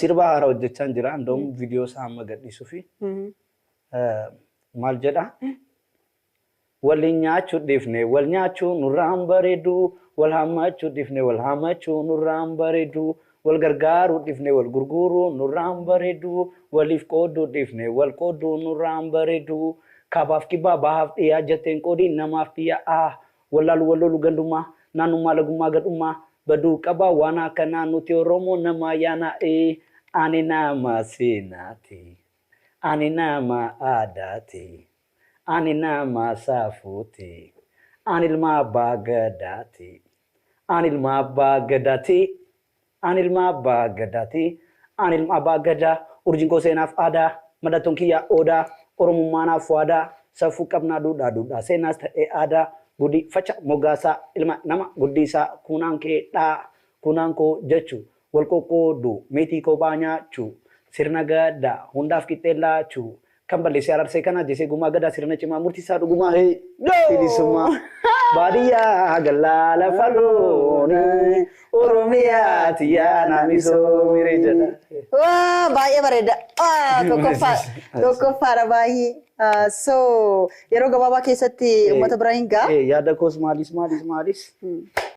sirba haara hojjechaa jira ndom video isaa amma gadhiisuu fi maal jedha wal nyaachuu dhifne wal nyaachuu nurraan bareedu wal hammachuu dhifne wal hammachuu nurraan bareedu wal gargaaru dhifne wal gurguru nurraan bareedu waliif qooduu dhifne wal qooduu nurraan bareedu kabaaf kibaa bahaaf dhiyaa jetteen qoodii namaaf dhiyaa wallaalu gandummaa naannummaa lagummaa gadhummaa baduu qaba waan akkanaa nuti Oromoo nama yaana ani nama seenaati ani nama aadaati ani nama saafuuti ani ilma abbaa gadaati ani ilma abbaa gadaati ani ilma abbaa gadaati ani ilma abbaa gadaa urjiin koo seenaaf aadaa madattoon kiyyaa odaa oromummaanaaf waadaa safuu qabnaa duudhaa seenaas ta'ee aadaa gudi facha mogasa ilma nama guddisaa kunaan kee dhaa kunaan koo jechu wal qoqqoodu meetii koo baanyaachu sirna gadaa hundaaf qixxeellaachu kan balleessee ararsee kana jese gumaa gadaa sirna cimaa murtiisaa dhugumaa filisummaa baadiyyaa galaala falooni oromiyaa tiyyaa naamisoo miree jedha. Waa baay'ee bareeda. Tokkoffaadha baay'ee. So yeroo gabaabaa keessatti uummata bira hin gaa. Yaada koos maalis.